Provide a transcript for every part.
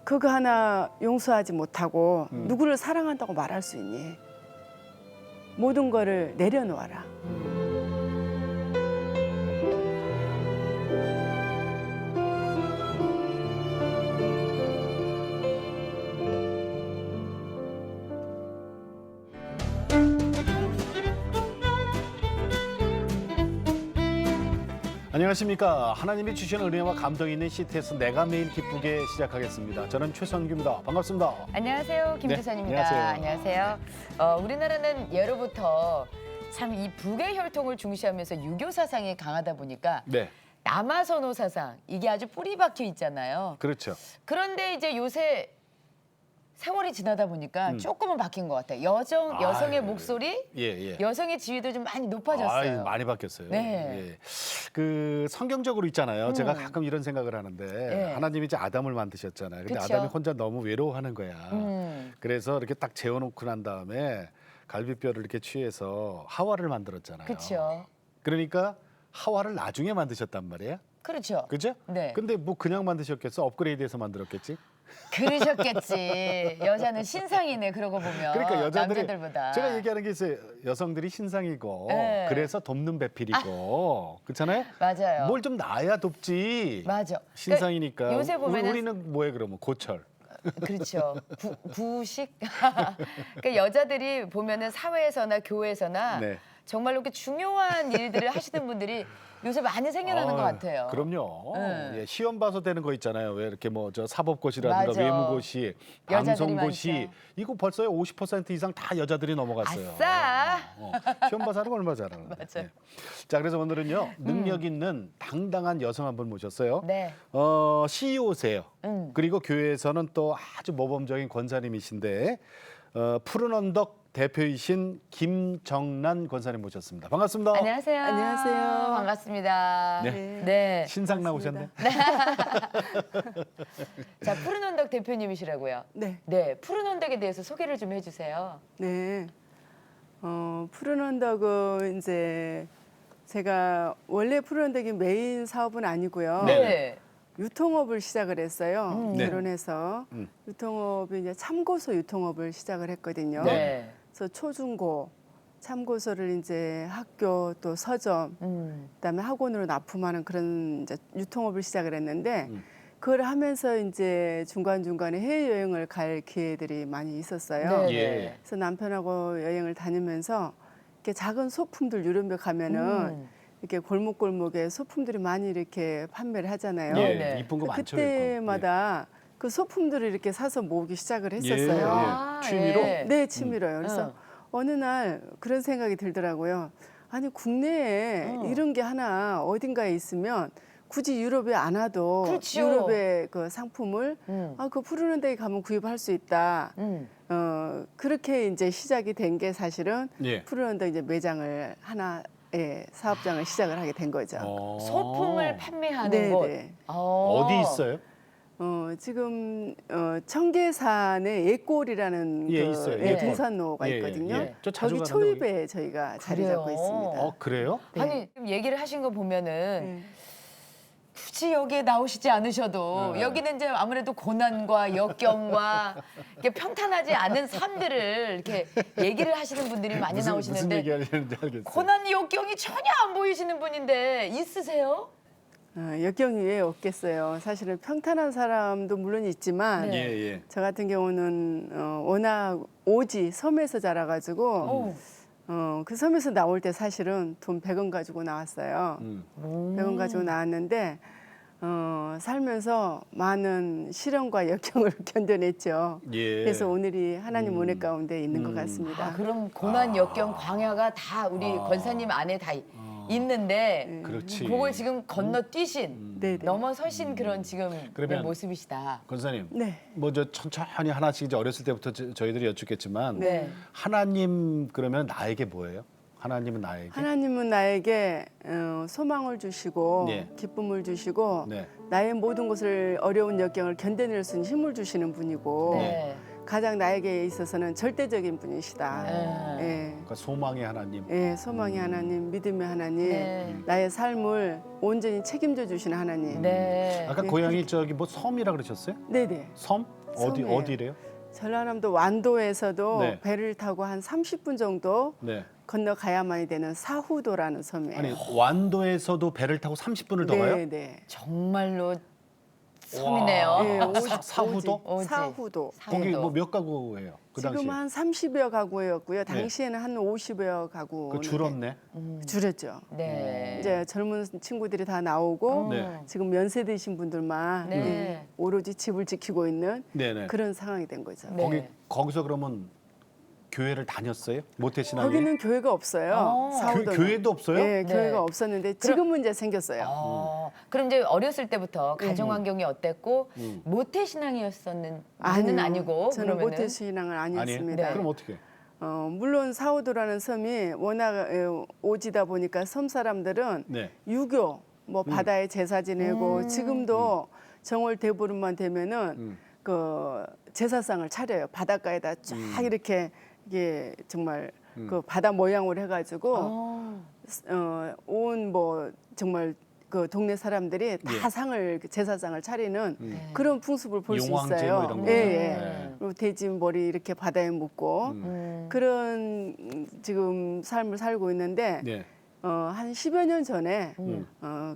그거 하나 용서하지 못하고 누구를 사랑한다고 말할 수 있니? 모든 거를 내려놓아라. 안녕하십니까. 하나님이 주신 은혜와 감동이 있는 CTS 내가 매일 기쁘게 시작하겠습니다. 저는 최선규입니다. 반갑습니다. 안녕하세요. 김주선입니다. 네, 안녕하세요. 우리나라는 예로부터 참 이 북의 혈통을 중시하면서 유교 사상이 강하다 보니까 네, 남아선호 사상 이게 아주 뿌리 박혀 있잖아요. 그렇죠. 그런데 이제 요새 세월이 지나다 보니까 조금은 바뀐 것 같아요. 여성의 목소리, 예. 여성의 지위도 좀 많이 높아졌어요. 많이 바뀌었어요. 네. 예. 그 성경적으로 있잖아요. 제가 가끔 이런 생각을 하는데 네. 하나님이 이제 아담을 만드셨잖아요. 근데 그쵸. 아담이 혼자 너무 외로워하는 거야. 그래서 이렇게 딱 재워놓고 난 다음에 갈비뼈를 이렇게 취해서 하와를 만들었잖아요. 그렇죠. 그러니까 하와를 나중에 만드셨단 말이에요. 그렇죠. 그죠? 네. 근데 뭐 그냥 만드셨겠어? 업그레이드해서 만들었겠지? 그러셨겠지. 여자는 신상이네. 그러고 보면 그러니까 여자들이 남자들보다. 제가 얘기하는 게 있어요. 여성들이 신상이고 네. 그래서 돕는 배필이고 그렇잖아요. 맞아요. 뭘 좀 놔야 돕지. 맞아. 신상이니까. 그러니까 요새 보면은 우리는 뭐해 그러면 고철. 그렇죠. 구식. 그러니까 여자들이 보면은 사회에서나 교회에서나 네. 정말로 이렇게 중요한 일들을 하시는 분들이 요새 많이 생겨나는 것 같아요. 그럼요. 네. 예, 시험 봐서 되는 거 있잖아요. 왜 이렇게 뭐 저 사법고시라든가 맞아. 외무고시, 여자들이 방송고시 많죠. 이거 벌써 50% 이상 다 여자들이 넘어갔어요. 아싸! 시험 봐서 하는 거 얼마나 잘하는데. 맞아. 예. 자, 그래서 오늘은요. 능력 있는 당당한 여성 한 분 모셨어요. 네. CEO세요. 그리고 교회에서는 또 아주 모범적인 권사님이신데 푸른 언덕 대표이신 김정란 권사님 모셨습니다. 반갑습니다. 안녕하세요. 안녕하세요. 반갑습니다. 네. 네. 신상 나오셨네. 자, 푸른 언덕 대표님이시라고요. 네. 네. 푸른 언덕에 대해서 소개를 좀 해주세요. 네. 푸른 언덕은 이제 제가 원래 푸른 언덕이 메인 사업은 아니고요. 네. 유통업을 시작을 했어요. 네. 결혼해서 유통업이 이제 참고서 유통업을 시작을 했거든요. 네. 그래서 초중고 참고서를 이제 학교 또 서점 그다음에 학원으로 납품하는 그런 이제 유통업을 시작을 했는데 그걸 하면서 이제 중간중간에 해외여행을 갈 기회들이 많이 있었어요. 네. 예. 그래서 남편하고 여행을 다니면서 이렇게 작은 소품들 유럽에 가면은 이렇게 골목골목에 소품들이 많이 이렇게 판매를 하잖아요. 예, 네. 이쁜 거 많죠. 그때마다 그 소품들을 이렇게 사서 모으기 시작을 예, 했었어요. 아, 취미로? 예. 네, 취미로요. 그래서 어느 날 그런 생각이 들더라고요. 아니 국내에 이런 게 하나 어딘가에 있으면 굳이 유럽에 안 와도 그렇죠. 유럽의 그 상품을 그 푸르는 데에 가면 구입할 수 있다. 그렇게 이제 시작이 된 게 사실은 예. 푸르는 데 이제 매장을 하나 사업장을 시작을 하게 된 거죠. 소품을 판매하는 네, 곳. 네. 어디 있어요? 지금 청계산에 예골이라는 예, 그, 있어요. 예. 등산로가 예, 예, 있거든요. 예. 저 자주 거기 가는데 초입에 저희가 자리 그래요? 잡고 있습니다. 그래요? 네. 아니 지금 얘기를 하신 거 보면은 네. 굳이 여기에 나오시지 않으셔도 여기는 이제 아무래도 고난과 역경과 이렇게 평탄하지 않은 삶들을 이렇게 얘기를 하시는 분들이 많이 무슨 나오시는데 얘기하려는지 알겠어요. 고난 역경이 전혀 안 보이시는 분인데 있으세요? 역경이 왜 없겠어요. 사실은 평탄한 사람도 물론 있지만 네. 예. 저 같은 경우는 워낙 오지 섬에서 자라가지고 그 섬에서 나올 때 사실은 돈 100원 가지고 나왔어요. 100원 가지고 나왔는데 살면서 많은 시련과 역경을 견뎌냈죠. 예. 그래서 오늘이 하나님 은혜 가운데 있는 것 아, 같습니다. 그럼 고난, 역경, 광야가 다 우리 권사님 안에 다 있는데 그렇지. 그걸 지금 건너뛰신 네네. 넘어서신 그런 지금 그러면 모습이시다. 권사님, 네. 뭐 저 천천히 하나씩 이제 어렸을 때부터 저희들이 여쭙겠지만 네. 하나님 그러면 나에게 뭐예요? 하나님은 나에게? 하나님은 나에게 소망을 주시고 네. 기쁨을 주시고 네. 나의 모든 것을 어려운 역경을 견뎌낼 수 있는 힘을 주시는 분이고 네. 가장 나에게 있어서는 절대적인 분이시다. 예. 그러니까 소망의 하나님. 예, 소망의 하나님, 믿음의 하나님, 네. 나의 삶을 온전히 책임져 주시는 하나님. 네. 아까 네, 고향이 저기 뭐 섬이라 그러셨어요? 네네. 섬? 섬이에요. 어디래요? 전라남도 완도에서도 네. 배를 타고 한 30분 정도 네. 건너가야만이 되는 사후도라는 섬이에요. 아니 완도에서도 배를 타고 30분을 더 가요? 네네. 정말로 섬이네요. 예, 사후도? 오지. 사후도. 거기 사후도. 뭐 몇 가구예요? 그 당시. 지금 한 30여 가구였고요. 당시에는 한 50여 가구. 그 줄었네. 줄였죠. 네. 이제 젊은 친구들이 다 나오고 네. 지금 연세 드신 분들만 네. 오로지 집을 지키고 있는 네네. 그런 상황이 된 거죠. 네. 거기서 그러면 교회를 다녔어요? 모태신앙에? 거기는 교회가 없어요. 사후도는. 교회도 없어요? 네, 네. 교회가 없었는데 지금은 이제 생겼어요. 그럼 이제 어렸을 때부터 가정 환경이 어땠고 모태 신앙이었었는 는 아니고 저는 그러면은 모태 신앙은 아니에요? 아니었습니다. 네. 그럼 어떻게? 물론 사후도라는 섬이 워낙 오지다 보니까 섬 사람들은 네. 유교, 뭐 바다에 제사 지내고 지금도 정월 대보름만 되면은 그 제사상을 차려요. 바닷가에다 쫙 이렇게 이게 정말 그 바다 모양으로 해가지고 온 뭐 정말 그 동네 사람들이 다 예. 상을 제사상을 차리는 그런 풍습을 볼 수 용왕제 있어요. 뭐 이런 거. 예, 예. 네. 그리고 돼지 머리 이렇게 바다에 묻고 그런 지금 삶을 살고 있는데 네. 한 10여 년 전에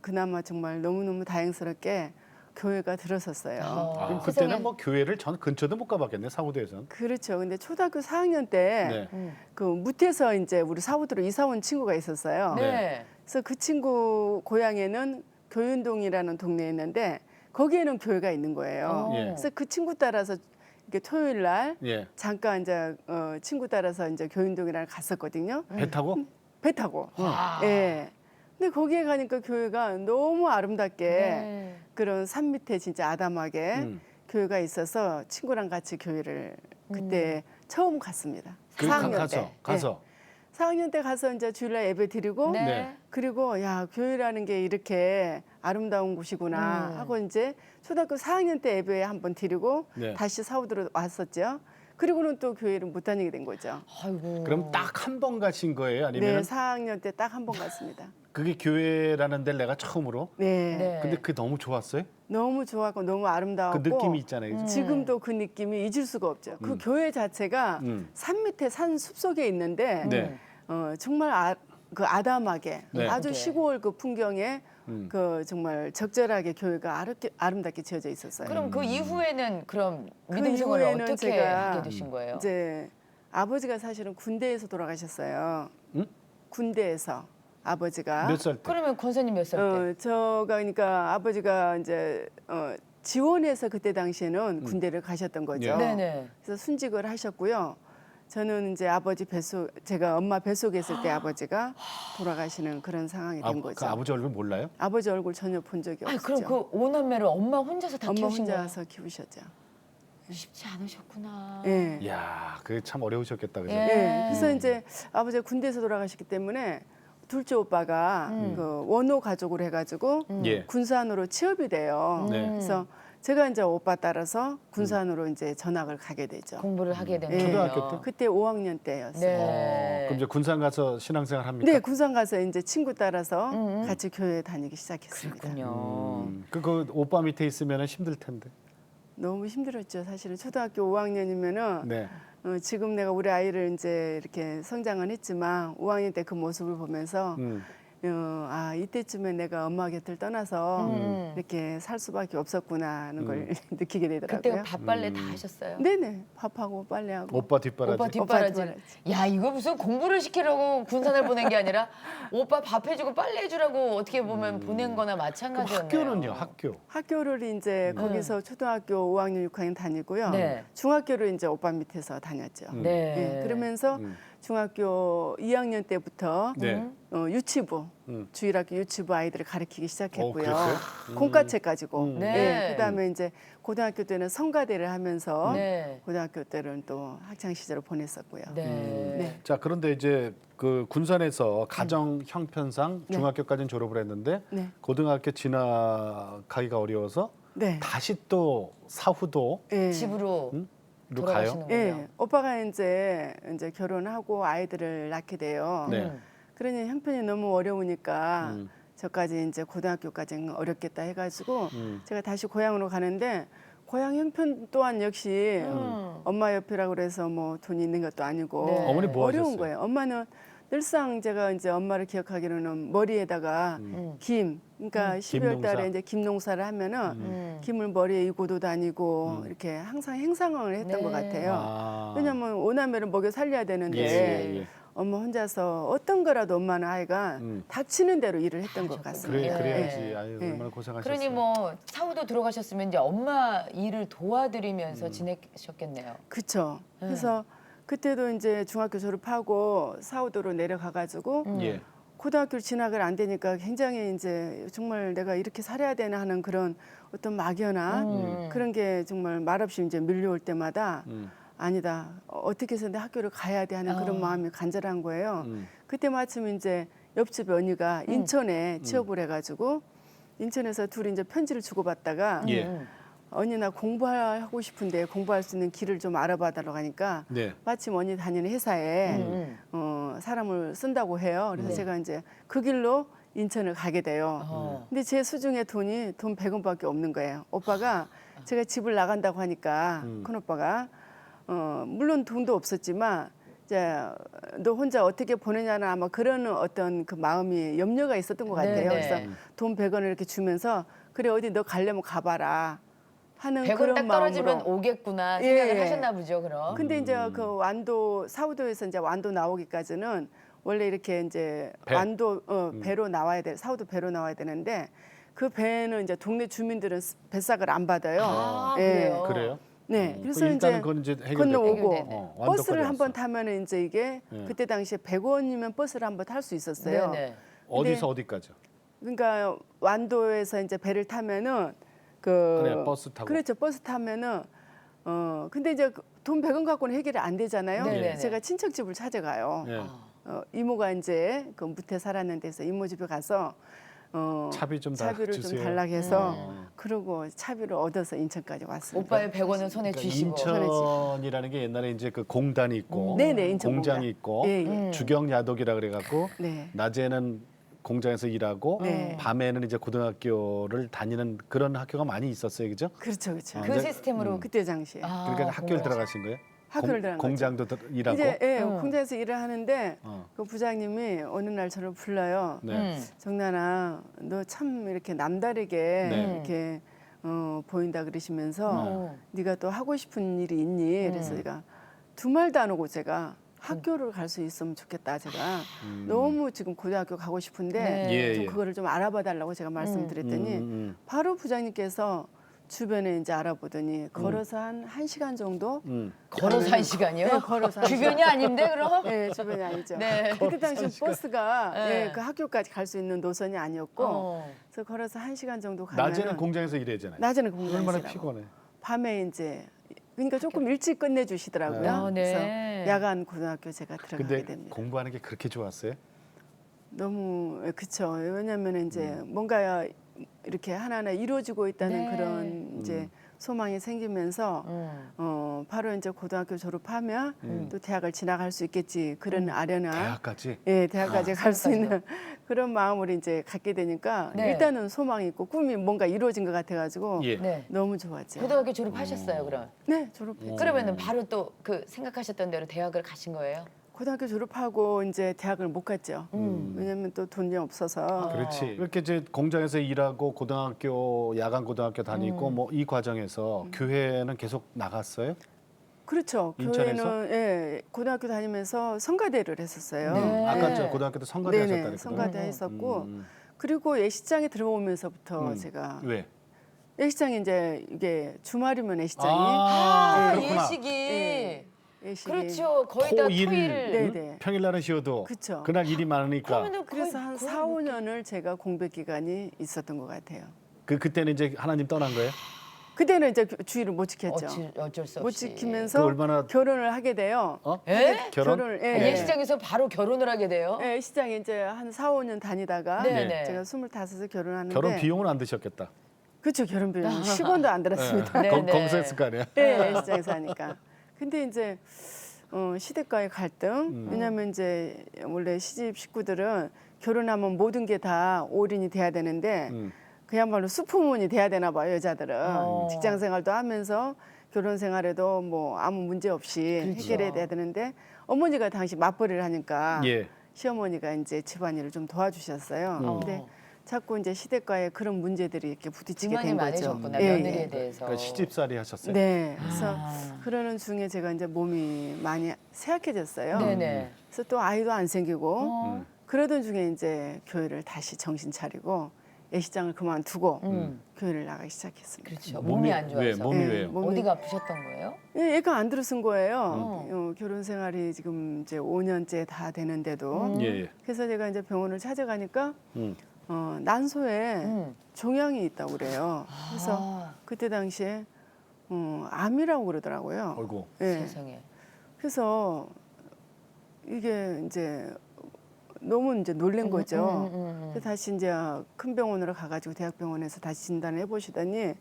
그나마 정말 너무너무 다행스럽게 교회가 들어섰어요. 그럼 세상에. 그때는 뭐 교회를 전 근처도 못 가봤겠네 사후도에서는. 그렇죠. 근데 초등학교 4학년 때 네. 그 무태서 이제 우리 사후도로 이사 온 친구가 있었어요. 네. 그래서 그 친구 고향에는 교윤동이라는 동네에 있는데 거기에는 교회가 있는 거예요. 예. 그래서 그 친구 따라서 이렇게 토요일 날 예. 잠깐 이제 친구 따라서 이제 교윤동이랑 갔었거든요. 배 타고? 배 타고. 아. 예. 근데 거기에 가니까 교회가 너무 아름답게 네. 그런 산 밑에 진짜 아담하게 음. 교회가 있어서 친구랑 같이 교회를 그때 처음 갔습니다. 그 4학년 때. 가서. 4학년 때 가서 이제 주일날 예배 드리고 네. 네. 그리고 야 교회라는 게 이렇게 아름다운 곳이구나 하고 이제 초등학교 4학년 때 예배 한번 드리고 네. 다시 사우도로 왔었죠. 그리고는 또 교회를 못 다니게 된 거죠. 아이고. 그럼 딱 한 번 가신 거예요? 아니면 네, 4학년 때 딱 한 번 갔습니다. 그게 교회라는 데를 내가 처음으로? 네. 네. 근데 그게 너무 좋았어요? 너무 좋았고 너무 아름다웠고 그 느낌이 있잖아요. 그죠? 지금도 그 느낌이 잊을 수가 없죠. 그 교회 자체가 산 밑에 산 숲속에 있는데 네. 정말 그 아담하게 네. 아주 네. 시골 그 풍경에 그 정말 적절하게 교회가 아름답게 지어져 있었어요. 그럼 그 이후에는 그럼 그 믿음 생활을 이후에는 어떻게 제가 하게 되신 거예요? 이제 아버지가 사실은 군대에서 돌아가셨어요. 응? 군대에서 아버지가 몇 살 때? 그러면 권사님 몇 살 때? 저가 그러니까 아버지가 이제 지원해서 그때 당시에는 군대를 가셨던 거죠. 예. 네네. 그래서 순직을 하셨고요. 저는 이제 아버지 뱃속 제가 엄마 뱃속에 있을 때 아버지가 돌아가시는 그런 상황이 된 거죠. 그 아버지 얼굴 몰라요? 아버지 얼굴 전혀 본 적이 아니 없죠. 그럼 그 오남매를 엄마 혼자서 다 엄마 키우신 거예요? 혼자서 키우셨죠. 쉽지 않으셨구나. 예. 이야, 그게 참 어려우셨겠다, 그죠? 예. 예. 그래서 이제 아버지가 군대에서 돌아가셨기 때문에 둘째 오빠가 그 원호 가족으로 해가지고 예. 군산으로 취업이 돼요. 네. 그래서 제가 이제 오빠 따라서 군산으로 이제 전학을 가게 되죠. 공부를 하게 되는 초등학교 때? 그때 5학년 때였어요. 네. 그럼 이제 군산 가서 신앙생활 합니까? 네, 군산 가서 이제 친구 따라서 같이 교회 다니기 시작했습니다. 그렇군요. 그 오빠 밑에 있으면 힘들 텐데. 너무 힘들었죠. 사실은 초등학교 5학년이면은 네. 지금 내가 우리 아이를 이제 이렇게 성장은 했지만 5학년 때 그 모습을 보면서 이때쯤에 내가 엄마 곁을 떠나서 이렇게 살 수밖에 없었구나 하는 걸 느끼게 되더라고요. 그때 밥 빨래 다 하셨어요? 네네, 밥하고 빨래하고. 오빠 뒷바라지. 오빠 뒷바라지. 뒷바라지. 야 이거 무슨 공부를 시키려고 군산을 보낸 게 아니라 오빠 밥 해주고 빨래 해주라고 어떻게 보면 보낸 거나 그럼 마찬가지였네요. 학교는요? 학교. 학교를 이제 거기서 초등학교 5학년, 6학년 다니고요. 네. 중학교를 이제 오빠 밑에서 다녔죠. 네. 예, 그러면서 중학교 2학년 때부터 네. 유치부, 주일학교 유치부 아이들을 가르치기 시작했고요. 그랬어요? 콩가채 가지고. 네. 예, 그다음에 이제 고등학교 때는 성가대를 하면서 네. 고등학교 때는 또 학창 시절을 보냈었고요. 네. 네. 자, 그런데 이제 그 군산에서 가정 형편상 네. 중학교까지는 졸업을 했는데 네. 고등학교 지나가기가 어려워서 네. 다시 또 사후도 예. 집으로 돌아가시는군요. 예, 오빠가 이제 결혼하고 아이들을 낳게 돼요. 네. 그러니 형편이 너무 어려우니까 저까지 이제 고등학교까지 어렵겠다 해가지고 제가 다시 고향으로 가는데 고향 형편 또한 역시 엄마 옆이라고 그래서 뭐 돈이 있는 것도 아니고 네. 어머니 뭐 어려운 하셨어요? 거예요. 엄마는 늘상 제가 이제 엄마를 기억하기로는 머리에다가 김, 그러니까 12월 달에 김농사. 이제 김 농사를 하면은 김을 머리에 이고도 다니고 이렇게 항상 행상을 했던 것 같아요. 아. 왜냐면 오남매를 먹여 살려야 되는데 예. 엄마 혼자서 어떤 거라도 엄마는 아이가 닥치는 대로 일을 했던 것 같습니다. 그래야지. 예. 아유, 예. 얼마나 고생하셨어요. 그러니 뭐 사우도 들어가셨으면 이제 엄마 일을 도와드리면서 지내셨겠네요. 그렇죠. 그래서 그때도 이제 중학교 졸업하고 사우도로 내려가가지고 예. 고등학교를 진학을 안 되니까 굉장히 이제 정말 내가 이렇게 살아야 되나 하는 그런 어떤 막연한 그런 게 정말 말없이 이제 밀려올 때마다 아니다. 어떻게 해서 내 학교를 가야 돼 하는 그런 마음이 간절한 거예요. 그때 마침 이제 옆집 언니가 인천에 취업을 해가지고 인천에서 둘이 이제 편지를 주고받다가 예. 언니 나 공부하고 싶은데 공부할 수 있는 길을 좀 알아봐 달라고 하니까 네. 마침 언니 다니는 회사에 사람을 쓴다고 해요. 그래서 제가 이제 그 길로 인천을 가게 돼요. 근데 제 수중에 돈 100원밖에 없는 거예요. 오빠가 제가 집을 나간다고 하니까 큰 오빠가 물론 돈도 없었지만 이제 너 혼자 어떻게 보내냐는 아마 그런 어떤 그 마음이 염려가 있었던 것 같아요. 네네. 그래서 돈 100원을 이렇게 주면서 그래 어디 너 가려면 가봐라 하는 100원 그런 딱 떨어지면 마음으로. 오겠구나 생각을 예. 하셨나 보죠, 그럼. 근데 이제 그 완도 사우도에서 이제 완도 나오기까지는 원래 이렇게 이제 배. 완도 배로 나와야 돼 사우도 배로 나와야 되는데 그 배는 이제 동네 주민들은 배싹을 안 받아요. 아, 예. 그래요? 그래요? 네, 그래서 일단은 이제 그건 이제 해결됐고. 건너오고 해결됐네. 완도까지 버스를 한 번 왔어. 타면은 이제 이게 예. 그때 당시에 100원이면 버스를 한 번 탈 수 있었어요. 네네. 어디서 어디까지? 그러니까 완도에서 이제 배를 타면은 그 그래, 버스 타고. 그렇죠. 버스 타면은 근데 이제 돈 100원 갖고는 해결이 안 되잖아요. 네네네. 제가 친척 집을 찾아가요. 예. 이모가 이제 그 무태 살았는 데서 이모 집에 가서 차비 좀 차비를 좀 주세요. 달라고 해서 그러고 차비를 얻어서 인천까지 왔습니다. 오빠의 100원은 손에 쥐시고. 인천이라는 게 옛날에 이제 그 공단이 있고 네네, 인천 공장이 공단. 있고 예, 예. 주경야독이라 그래갖고 네. 낮에는 공장에서 일하고 네. 밤에는 이제 고등학교를 다니는 그런 학교가 많이 있었어요, 그죠? 그렇죠, 그렇죠. 그 시스템으로. 그때 당시에 아, 그러니까 학교를 공부하시- 들어가신 거예요? 학교를 들어간 거죠. 공장도 일하고. 이제 공장에서 일을 하는데 어. 그 부장님이 어느 날 저를 불러요. 네. 정란아, 너 참 이렇게 남다르게 네. 이렇게 보인다 그러시면서 네가 또 하고 싶은 일이 있니? 그래서 제가 두 말도 안 하고 제가 학교를 갈 수 있으면 좋겠다. 제가 너무 지금 고등학교 가고 싶은데 네. 예, 좀 예. 그거를 좀 알아봐 달라고 제가 말씀드렸더니 바로 부장님께서 주변에 이제 알아보더니 걸어서 한 1시간 정도 걸어서 1시간이요? 네, 걸어서 한 주변이 아닌데 그럼? 네, 주변이 아니죠. 네. 그때 당시 버스가 네. 예, 그 학교까지 갈 수 있는 노선이 아니었고 어. 그래서 걸어서 1시간 정도 가면 낮에는 공장에서 일하잖아요. 낮에는 공장에서 얼마나 일하고. 피곤해. 밤에 이제 그러니까 조금 일찍 끝내주시더라고요. 네. 아, 네. 그래서 야간 고등학교 제가 들어가게 근데 됩니다. 공부하는 게 그렇게 좋았어요? 너무 그쵸. 왜냐하면 이제 뭔가 이렇게 하나하나 이루어지고 있다는 네. 그런 이제 소망이 생기면서 바로 이제 고등학교 졸업하면 또 대학을 진학할 수 있겠지 그런 아련한 대학까지? 예 대학까지 갈 수 있는 그런 마음을 이제 갖게 되니까 네. 일단은 소망이 있고 꿈이 뭔가 이루어진 것 같아가지고 예. 네. 너무 좋았죠. 고등학교 졸업하셨어요, 그럼? 네 졸업했죠. 그러면은 바로 또 그 생각하셨던 대로 대학을 가신 거예요? 고등학교 졸업하고 이제 대학을 못 갔죠. 왜냐하면 또 돈이 없어서. 그렇지. 이렇게 이제 공장에서 일하고 고등학교 야간 고등학교 다니고 뭐 이 과정에서 교회는 계속 나갔어요? 그렇죠. 인천에서? 교회는 예, 고등학교 다니면서 성가대를 했었어요. 네. 아까 저 고등학교 때 성가대 네네, 하셨다니까. 성가대 했었고 그리고 예식장에 들어오면서부터 제가 왜? 예식장이 이제 이게 주말이면 예식장이 아, 네. 그렇구나. 예식이. 예, 예식이 그렇죠. 거의 다 토일, 토일을. 네네. 평일날은 쉬어도 그쵸. 그날 일이 많으니까 그러면은 그래서 거의 한 거의 4, 5년을 제가 공백 기간이 있었던 것 같아요. 그때는 이제 하나님 떠난 거예요? 그때는 이제 주의를 못 지켰죠. 어쩔 수 없이. 못 지키면서 그 얼마나- 결혼을 하게 돼요. 어? 에? 결혼? 예, 아, 예식장에서 바로 결혼을 하게 돼요? 예, 시장에 이제 한 4, 5년 다니다가 네네. 제가 25에 결혼하는데 결혼 비용은 안 드셨겠다. 그렇죠. 결혼 비용 10원도 안 들었습니다. 네, 네. 거기서 했을 거 아니야? 예, 시장에서 하니까. 근데 이제 시댁과의 갈등. 왜냐하면 이제 원래 시집 식구들은 결혼하면 모든 게 다 올인이 돼야 되는데 그야말로 수포문이 돼야 되나 봐요, 여자들은. 직장 생활도 하면서 결혼 생활에도 뭐 아무 문제 없이 그렇죠. 해결해야 돼야 되는데 어머니가 당시 맞벌이를 하니까 예. 시어머니가 이제 집안일을 좀 도와주셨어요. 근데 자꾸 이제 시댁과의 그런 문제들이 이렇게 부딪히게 불만이 된 거죠. 많으셨구나, 예, 며느리에 예. 대해서. 그러니까 시집살이 하셨어요. 네, 그래서 아. 그러는 중에 제가 이제 몸이 많이 쇠약해졌어요. 네네. 그래서 또 아이도 안 생기고 어. 그러던 중에 이제 교회를 다시 정신 차리고 예식장을 그만두고 교회를 나가기 시작했습니다. 그렇죠. 몸이 안 좋아서. 왜? 몸이 예, 왜요? 몸이- 어디가 아프셨던 거예요? 예, 얘가 안 들어선 거예요. 결혼 생활이 지금 이제 5년째 다 되는데도. 예, 예. 그래서 제가 이제 병원을 찾아가니까 음. 난소에 음. 종양이 있다고 그래요. 그래서 아, 그때 당시에 암이라고 그러더라고요. 어이구. 예. 세상에. 그래서 이게 이제 너무 이제 놀란 거죠. 그래서 다시 이제 큰 병원으로 가가지고 대학병원에서 다시 진단을 해보시더니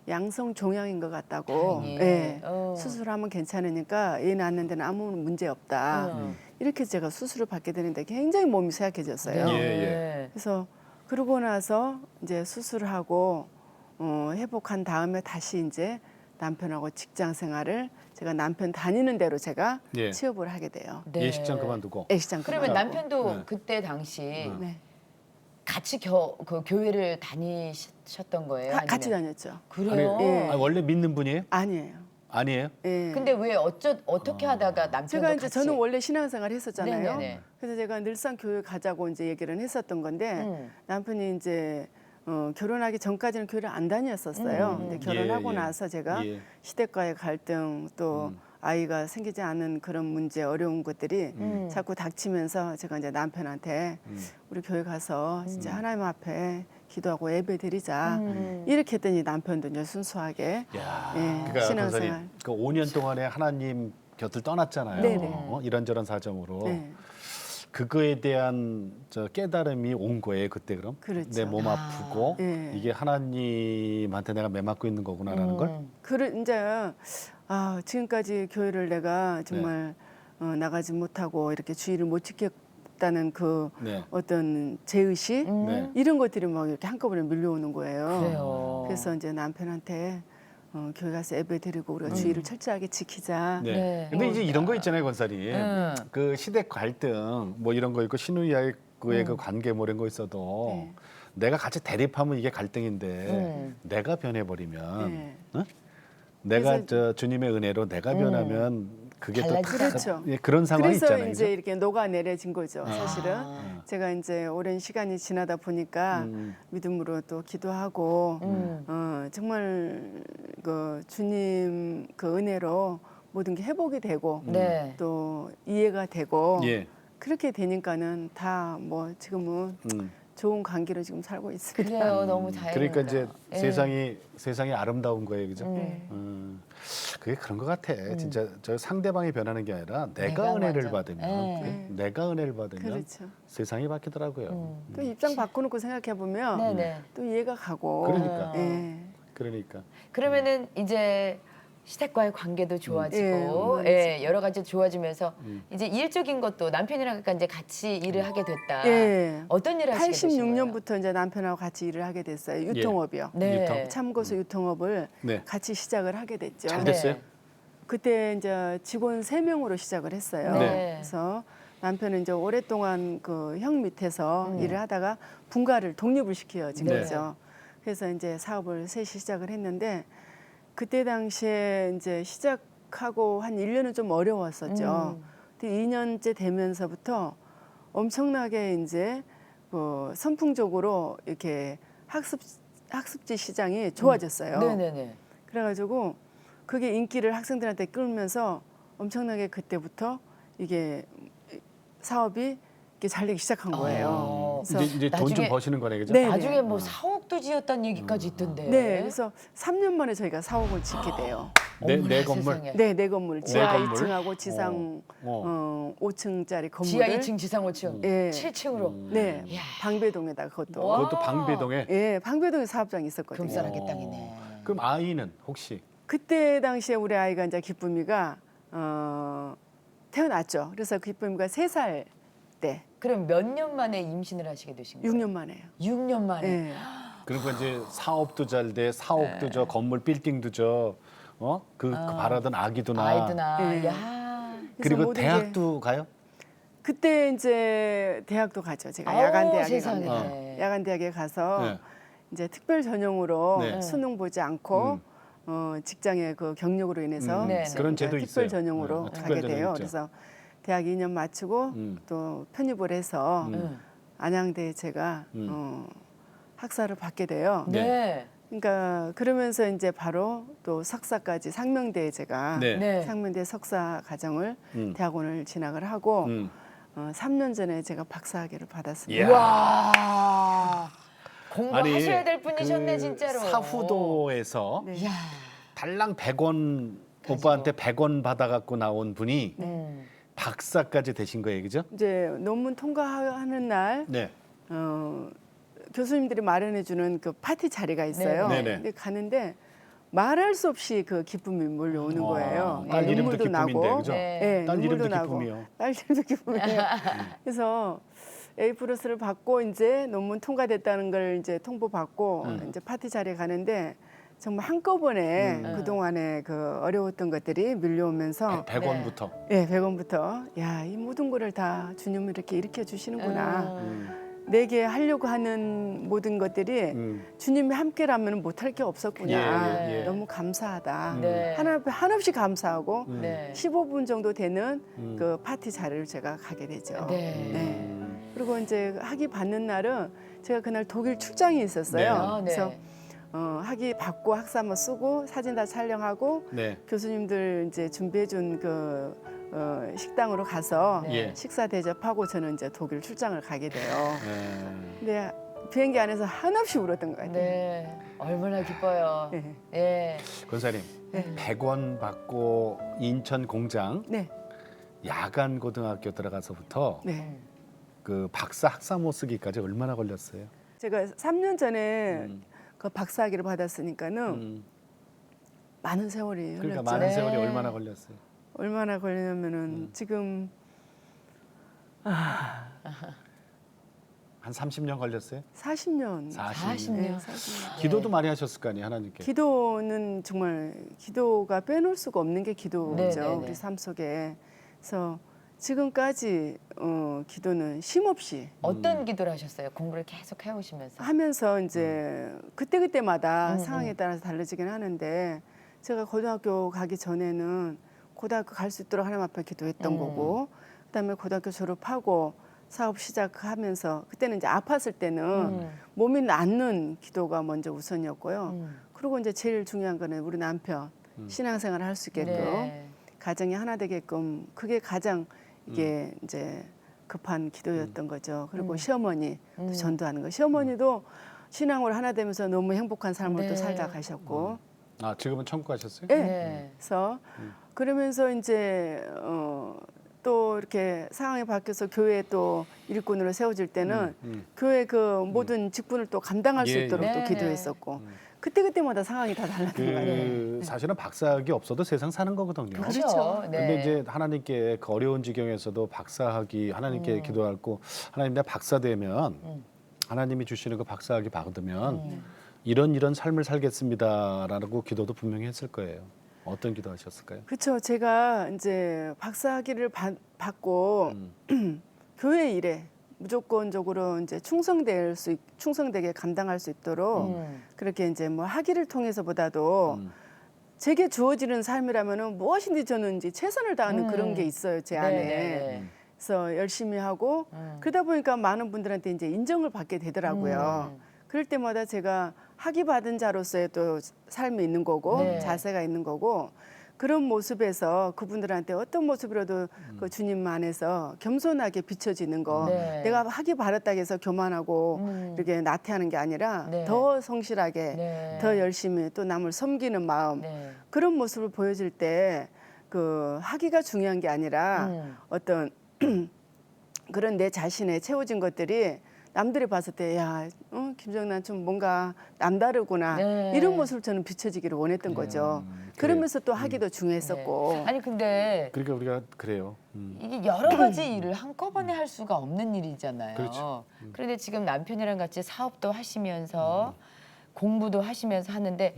양성 종양인 것 같다고. 다행히. 예. 어. 수술하면 괜찮으니까 애 낳는 데는 아무 문제 없다. 이렇게 제가 수술을 받게 되는데 굉장히 몸이 쇠약해졌어요. 예, 네. 그래서 그러고 나서 이제 수술하고 회복한 다음에 다시 이제 남편하고 직장 생활을 제가 남편 다니는 대로 제가 예. 취업을 하게 돼요. 네. 예식장 그만두고. 예식장 그러면 그만두고. 남편도 네. 그때 당시 네. 같이 그 교회를 다니셨던 거예요? 같이 아니면? 다녔죠. 그래요? 예. 아, 원래 믿는 분이에요? 아니에요. 아니에요? 예. 근데 왜 어떻게 하다가 남편도 제가 이제 같이? 저는 원래 신앙생활 했었잖아요. 네네네. 그래서 제가 늘상 교회 가자고 이제 얘기를 했었던 건데 음. 남편이 이제 결혼하기 전까지는 교회를 안 다녔었어요. 근데 결혼하고 예, 예. 나서 제가 예. 시댁과의 갈등 또 아이가 생기지 않은 그런 문제 어려운 것들이 자꾸 닥치면서 제가 이제 남편한테 우리 교회 가서 진짜 하나님 앞에 기도하고 예배 드리자 이렇게 했더니 남편도 이제 순수하게 야, 예, 그러니까 신앙생활. 권사님, 그 5년 동안에 하나님 곁을 떠났잖아요. 네네. 이런저런 사정으로. 네. 그거에 대한 저 깨달음이 온 거예요 그때 그럼. 그렇죠. 내 몸 아프고 예. 이게 하나님한테 내가 매맞고 있는 거구나라는 걸. 이제 지금까지 교회를 내가 정말 나가지 못하고 이렇게 주의를 못 지켰다는 그 네. 어떤 죄의식 네. 이런 것들이 막 이렇게 한꺼번에 밀려오는 거예요. 그래요. 그래서 이제 남편한테 교회 가서 예배 드리고 우리가 주의를 철저하게 지키자. 네. 네. 근데 이제 이런 거 있잖아요, 권사님. 음. 그 시댁 갈등 뭐 이런 거 있고 신우이와의 그 관계 뭐 이런 거 있어도 네. 내가 같이 대립하면 이게 갈등인데 내가 변해버리면 네. 어? 내가 그래서- 저 주님의 은혜로 내가 변하면 그게 또 달라지죠. 다- 그렇죠. 예, 그런 상황이 그래서 있잖아요. 이제 그죠? 이렇게 녹아내려진 거죠. 사실은 아. 제가 이제 오랜 시간이 지나다 보니까 믿음으로 또 기도하고 정말 그 주님 그 은혜로 모든 게 회복이 되고 네. 또 이해가 되고 예. 그렇게 되니까는 다 뭐 지금은 좋은 관계로 지금 살고 있습니다. 그래요. 너무 다행이다. 그러니까 이제 예. 세상이 아름다운 거예요, 그죠? 네. 그게 그런 것 같아. 진짜 저 상대방이 변하는 게 아니라 내가 내가 은혜를 먼저. 받으면 네. 내가 은혜를 받으면 그렇죠. 세상이 바뀌더라고요. 또 입장 바꿔놓고 생각해 보면 네네. 또 이해가 가고. 그러니까. 예. 그러니까. 그러면은 이제 시댁과의 관계도 좋아지고, 예, 여러 가지 좋아지면서 이제 일적인 것도 남편이랑 약간 이제 같이 일을 하게 됐다. 예. 어떤 일을 하시게 되신 거예요? 86년부터 이제 남편하고 같이 일을 하게 됐어요. 유통업이요. 네. 유통. 참고서 유통업을 네. 같이 시작을 하게 됐죠. 잘 네. 됐어요? 그때 이제 직원 3명으로 시작을 했어요. 네. 그래서 남편은 이제 오랫동안 그 형 밑에서 일을 하다가 분가를 독립을 시켜진 네. 거죠. 그래서 이제 사업을 셋이 시작을 했는데 그때 당시에 이제 시작하고 한 1년은 좀 어려웠었죠. 근데 2년째 되면서부터 엄청나게 이제 그 선풍적으로 이렇게 학습지 시장이 좋아졌어요. 네네네. 그래가지고 그게 인기를 학생들한테 끌면서 엄청나게 그때부터 이게 사업이 이렇게 잘 되기 시작한 거예요. 그래서 이제 돈 좀 나중에- 버시는 거네, 그죠? 네. 나중에 뭐 사옥도 지었다는 얘기까지 있던데. 네, 그래서 3년 만에 저희가 사옥을 짓게 돼요. 내 어머나 건물. 세상에. 네, 네 건물. 지하 건물? 2층하고 지상 5층짜리 건물을 지하 2층, 지상 5층, 예. 7층으로. 네, 이야. 방배동에다 그것도. 와. 그것도 방배동에. 예, 방배동에 사업장이 있었거든요. 금싸라기 땅이네. 그럼 아이는 혹시? 그때 당시에 우리 아이가 이제 기쁨이가 태어났죠. 그래서 그 기쁨이가 3살 때 그럼 몇 년 만에 임신을 하시게 되신 거예요? 6년 만에요. 6년 만에. 네. 그러니까 이제 사업도 잘 돼, 사옥도 저 건물 빌딩도 저 그 바라던 아기도 나. 아이드나. 네. 야. 그래서 그리고 모든 게 대학도 가요? 그때 이제 대학도 가죠. 제가 아우, 야간 대학에 세상에. 갑니다. 야간 대학에 가서 네. 이제 특별 전형으로 네. 수능 보지 않고 직장의 그 경력으로 인해서 네, 네. 그런 제도 특별 있어요. 전형으로 네, 가게 특별 전형 돼요. 있죠. 그래서 대학 2년 마치고 또 편입을 해서 안양대에 제가 학사를 받게 돼요. 네. 그러니까 그러면서 이제 바로 또 석사까지 상명대에 제가 네. 네. 상명대 석사 과정을 대학원을 진학을 하고 3년 전에 제가 박사학위를 받았습니다. 이야. 와. 공부하셔야 될 분이셨네 그 진짜로. 사후도에서 네. 이야. 달랑 100원 오빠한테 100원 받아갖고 나온 분이 박사까지 되신 거예요, 그죠? 이제 논문 통과하는 날 네. 교수님들이 마련해주는 그 파티 자리가 있어요. 네. 네네. 근데 가는데 말할 수 없이 그 기쁨이 몰려오는 거예요. 딸 이름도 눈물도 기쁨인데, 나고, 그죠? 네. 예, 딸 눈물도 이름도 나고, 기쁨이요. 딸 이름도 기쁨이에요. 그래서 A 플러스를 받고 이제 논문 통과됐다는 걸 이제 통보받고 이제 파티 자리에 가는데 정말 한꺼번에 그 동안에 그 어려웠던 것들이 밀려오면서 100원부터. 예, 100원부터 야, 이 모든 거를 다 주님이 이렇게 일으켜 주시는구나. 내게 하려고 하는 모든 것들이 주님이 함께라면 못할 게 없었구나. 예, 예. 너무 감사하다. 네. 한없이 감사하고 네. 15분 정도 되는 그 파티 자리를 제가 가게 되죠. 네. 그리고 이제 학위 받는 날은 제가 그날 독일 출장이 있었어요. 네. 아, 네. 그래서 학위 받고 학사 한번 쓰고 사진 다 촬영하고 네. 교수님들 이제 준비해준 그 식당으로 가서 예. 식사 대접하고 저는 이제 독일 출장을 가게 돼요. 네. 근데 비행기 안에서 한없이 울었던 것 같아요. 네. 얼마나 기뻐요. 네. 예. 권사님, 100원 받고 인천 공장 네, 야간 고등학교 들어가서부터 네. 그 박사 학사모 쓰기까지 얼마나 걸렸어요? 제가 3년 전에 그 박사학위를 받았으니까는 많은 세월이 흘렀죠. 그러니까 많은 네. 세월이 얼마나 걸렸어요? 얼마나 걸리냐면은 지금 한 30년 걸렸어요? 40년. 40년. 네, 40년. 기도도 많이 하셨을 거 아니에요, 하나님께. 기도는 정말 기도가 빼놓을 수가 없는 게 기도죠. 네, 네, 네. 우리 삶 속에. 그래서 지금까지 기도는 쉼없이 어떤 기도를 하셨어요? 공부를 계속 해오시면서. 하면서 이제 그때그때마다 상황에 따라서 달라지긴 하는데 제가 고등학교 가기 전에는 고등학교 갈 수 있도록 하나님 앞에 기도했던 거고 그다음에 고등학교 졸업하고 사업 시작하면서 그때는 이제 아팠을 때는 몸이 낫는 기도가 먼저 우선이었고요. 그리고 이제 제일 중요한 거는 우리 남편 신앙생활을 할 수 있게끔 네. 가정이 하나 되게끔 그게 가장 이게 이제 급한 기도였던 거죠. 그리고 시어머니 또 전도하는 거. 시어머니도 신앙으로 하나 되면서 너무 행복한 삶을 네. 또 살다 가셨고. 아, 지금은 천국 가셨어요? 예. 네. 그래서 그러면서 이제 또 이렇게 상황이 바뀌어서 교회 또 일꾼으로 세워질 때는 교회 그 모든 직분을 또 감당할 수 예, 있도록 예. 또 네. 기도했었고 그때그때마다 상황이 다 달랐던 거 같아요. 그 사실은 박사학위 없어도 세상 사는 거거든요. 그렇죠. 네. 근데 이제 하나님께 그 어려운 지경에서도 박사학위 하나님께 기도하고 하나님 내 박사 되면 하나님이 주시는 그 박사학위 받으면 이런 삶을 살겠습니다라고 기도도 분명히 했을 거예요. 어떤 기도하셨을까요? 그렇죠. 제가 이제 박사학위를 받고 교회 일에 무조건적으로 이제 충성되게 감당할 수 있도록 그렇게 이제 뭐 학위를 통해서보다도 제게 주어지는 삶이라면은 무엇인지 저는 이제 최선을 다하는 그런 게 있어요, 제 안에. 네네네. 그래서 열심히 하고 그러다 보니까 많은 분들한테 이제 인정을 받게 되더라고요. 그럴 때마다 제가 학위 받은 자로서의 또 삶이 있는 거고 네. 자세가 있는 거고 그런 모습에서 그분들한테 어떤 모습이라도 그 주님 안에서 겸손하게 비춰지는 거 네. 내가 학위 받았다고 해서 교만하고 이렇게 나태하는 게 아니라 네. 더 성실하게 네. 더 열심히 또 남을 섬기는 마음 네. 그런 모습을 보여줄 때 그 학위가 중요한 게 아니라 어떤 그런 내 자신에 채워진 것들이 남들이 봤을 때 야, 김정란 좀 뭔가 남다르구나 네. 이런 모습을 저는 비춰지기를 원했던 거죠. 그러면서 또 하기도 중요했었고 네. 아니 근데 그러니까 우리가 그래요. 이게 여러 가지 일을 한꺼번에 할 수가 없는 일이잖아요. 그렇죠. 그런데 지금 남편이랑 같이 사업도 하시면서 공부도 하시면서 하는데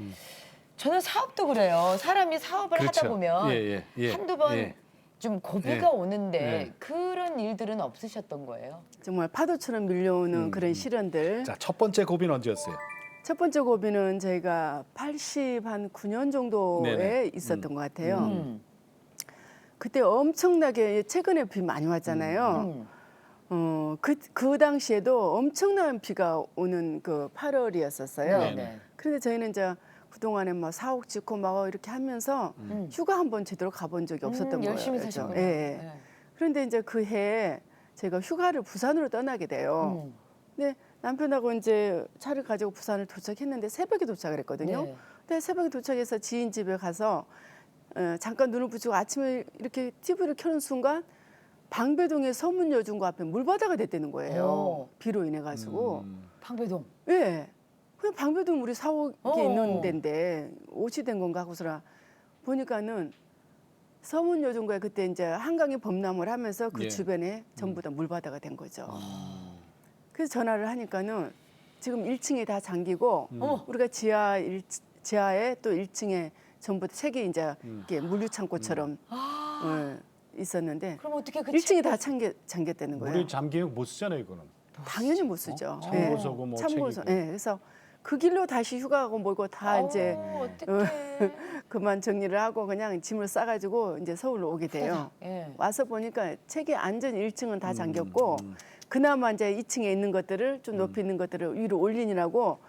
저는 사업도 그래요. 사람이 사업을 그렇죠. 하다 보면 예. 한두 번 예. 좀 고비가 예. 오는데 예. 그런 일들은 없으셨던 거예요? 정말 파도처럼 밀려오는 그런 시련들. 자, 첫 번째 고비는 언제였어요? 첫 번째 고비는 저희가 89년 정도에 네네. 있었던 것 같아요. 음. 그때 엄청나게 최근에 비 많이 왔잖아요. 그 당시에도 엄청난 비가 오는 그 8월이었었어요. 네네. 그런데 저희는 이제 그동안에 막 사옥 짓고 막 이렇게 하면서 휴가 한 번 제대로 가본 적이 없었던 거예요. 열심히 사셨구나. 예. 네. 그런데 이제 그 해에 제가 휴가를 부산으로 떠나게 돼요. 근데 남편하고 이제 차를 가지고 부산을 도착했는데 새벽에 도착을 했거든요. 네. 근데 새벽에 도착해서 지인 집에 가서 잠깐 눈을 붙이고 아침에 이렇게 TV를 켜는 순간 방배동의 서문여중고 앞에 물바다가 됐다는 거예요. 오. 비로 인해 가지고. 방배동. 예. 그냥 방배동 우리 사옥이 어. 있는 데인데 옷이 된 건가 하고서라 보니까는 서문여중고에 그때 이제 한강이 범람을 하면서 그 예. 주변에 전부 다 물바다가 된 거죠. 아. 그래서 전화를 하니까는 지금 1층이 다 잠기고 어머. 우리가 지하에 또 1층에 전부 책이 이제 이렇게 물류창고처럼 있었는데 그럼 어떻게 그 1층이 다 잠겼다는 거예요. 물이 잠기면 못 쓰잖아요, 이거는. 당연히 못 쓰죠. 참고서고 뭐 참고서. 책이고. 예. 그래서 그 길로 다시 휴가하고 뭐고 다 이제 어떡해. 그만 정리를 하고 그냥 짐을 싸가지고 이제 서울로 오게 돼요. 예. 와서 보니까 책이 완전 1층은 다 잠겼고 그나마 이제 2층에 있는 것들을 좀 높이 있는 것들을 위로 올리느라고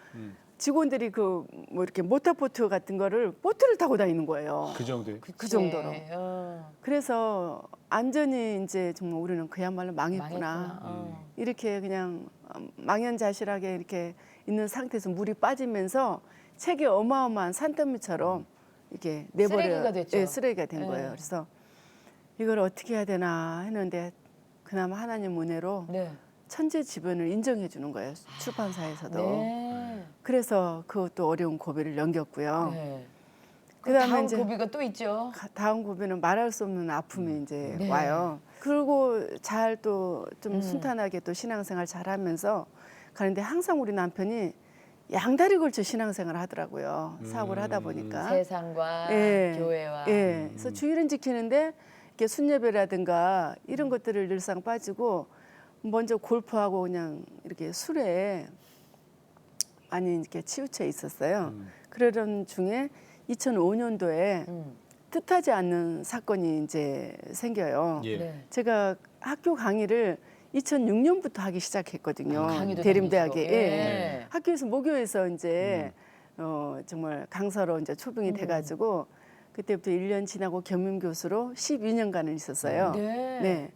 직원들이 그 뭐 이렇게 모터보트 같은 거를 보트를 타고 다니는 거예요. 그 정도예요. 그 정도로. 어. 그래서 안전히 이제 정말 우리는 그야말로 망했구나. 망했구나. 이렇게 그냥 망연자실하게 이렇게 있는 상태에서 물이 빠지면서 책이 어마어마한 산더미처럼 이렇게 내버려 쓰레기가 됐죠. 예, 쓰레기가 된 예. 거예요. 그래서 이걸 어떻게 해야 되나 했는데 그나마 하나님 은혜로 네. 천재지변을 인정해 주는 거예요. 출판사에서도. 네. 그래서 그것도 어려운 고비를 넘겼고요. 네. 그다음에 다음 이제 고비가 또 있죠. 다음 고비는 말할 수 없는 아픔이 이제 네. 와요. 그리고 잘 또 좀 순탄하게 또 신앙생활 잘하면서 가는데 항상 우리 남편이 양다리 걸쳐 신앙생활을 하더라고요. 사업을 하다 보니까. 세상과 예. 교회와 예. 그래서 주일은 지키는데 이렇게 순예배라든가 이런 것들을 늘상 빠지고 먼저 골프하고 그냥 이렇게 술에 많이 이렇게 치우쳐 있었어요. 그러던 중에 2005년도에 뜻하지 않는 사건이 이제 생겨요. 예. 네. 제가 학교 강의를 2006년부터 하기 시작했거든요. 강의도 대림대학에. 다니시고. 예. 예. 학교에서 모교에서 이제 정말 강사로 이제 초빙이 돼가지고 그때부터 1년 지나고 겸임 교수로 12년간을 있었어요. 네. 네.